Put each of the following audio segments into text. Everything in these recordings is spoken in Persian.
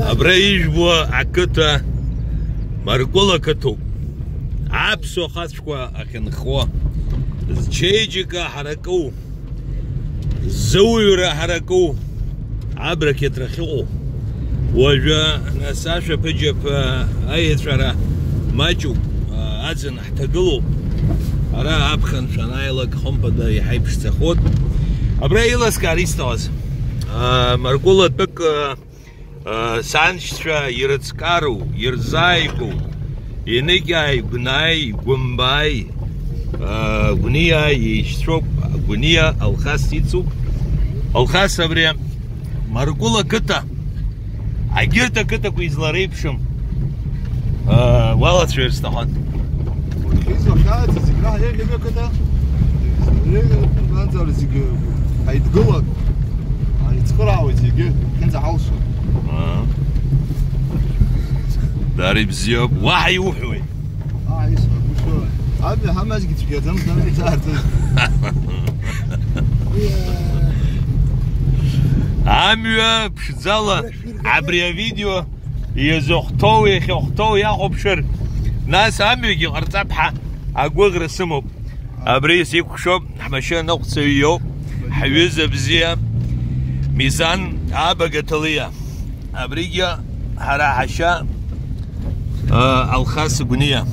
Abraijbo akıta Markola kıtu. Apso khaçkwa akin khwa. Çeycika harakau. Zawira harakau. Abrak yatrakhio. Waja nasasha pijap ayatra machu azan ihtaqulu. Ara abkhan shanaylak khampada yahibsh takhod. Abrailas karistas. Markola tuk Sanchtra Yiritskaru, Yirzaiku, Yenigai, Gunai, Gumbai, Gunia, Yishtrop, Gunia, Alkhastitsu, Alkhasabria, Markula Kutta. I get a Kutta Quizlaripsham. Well, it's just the hunt. Darib Ziob, why you doing? How much get you get them? Amua, Pshzala, Abria video, Yezochtoe, Yakobshire, Nas Amu, Artapha, Agwagre Sumo, Abri Sikshop, Hamashan Oxio, Hawiz Bzia, Mizan, Abagatalia, Abriga, Harahasha. Alkhas Gunia.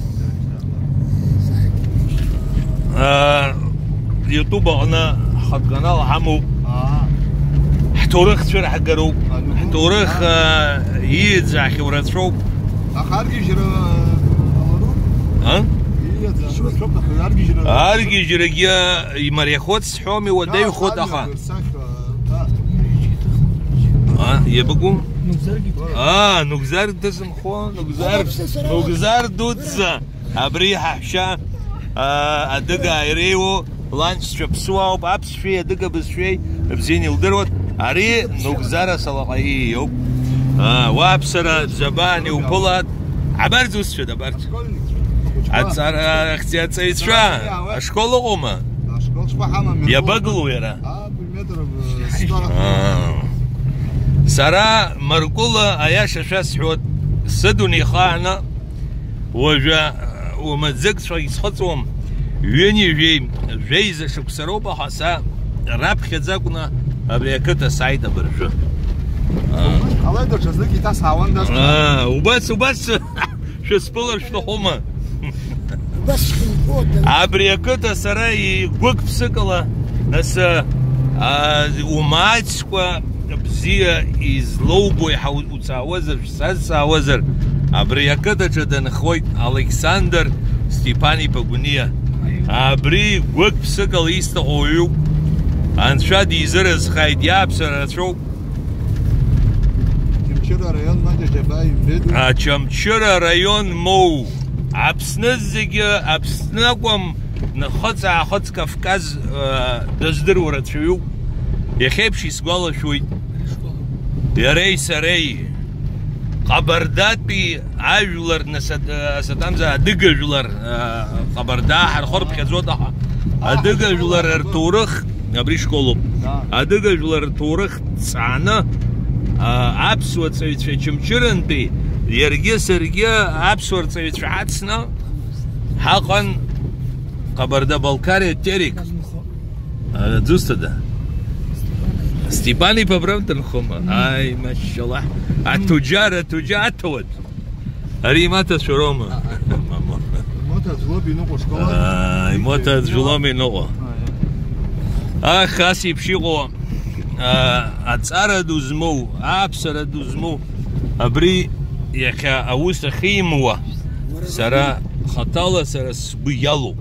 يوتيوب أنا حط قناة حمو. حتورخ شرح جرو. حتورخ يزع خبرات شوب. أخارجي جرا. ها؟ شو أرجي جرا يمر خود سحومي وداي خود أخا. يبقوا. نوكزار دزم خو نوكزار دوتزا أبريح حشا أدقى إيريو لانش شبسوا وبابس شوي أدقى بس شوي بزيني الدروت أري نوكزار صلاحيو وابسرة زباني وبولاد عبرت وسفد عبرت أتصار اختيار سيد شوا أشكال قوما يبقلو يرا سرا مرقولة أياش أشاس حوت سدوني خانا وجا ومتزق شوي صحتهم ويني جيز شكسروبا حسا راب خزاقنا أبريكتا سعيدة برجو الله يدور شزلكي تاس هاوان داس وبس شو سبولر شو هما أبريكتا سراي قوك بسكلا ناس وماتشكوا بزيا إزلوبو يحاول وتعوزر سعوزر أبريكتا جدا خوي ألكسندر ستيباني بغونيا أبري وق بسقل يستغويو أنشاد يزرز خايد يابسر شو چمچرا ريون ما جباي بدو چمچرا ريون مو أبسنزج أبسنقوم نخص كفكاز دزدر ورتشيو يخيبش يسقال شوي يري سري قبردات بي عجلر نستمزا دقجلر قبرداح الخرب كزوضح دقجلر ارتورخ نبريش قلوب دقجلر ارتورخ تسعنا عبسوة تسويت في چمچرن بي يرقي سرقي عبسوة تسويت في حدسنا حقا قبردا بالكاري تيريك دوست ده ستيباني ببرمتن خما اي ما شاء الله التجار اتود ريمات شروما موتا زلوبي نوقو شكولا موتا زلوبي نوقو خاسي بشيغو اتسارة دوزمو ابسرة دوزمو ابري يكا اوست خيموا سرا خطالة سرا سبيالو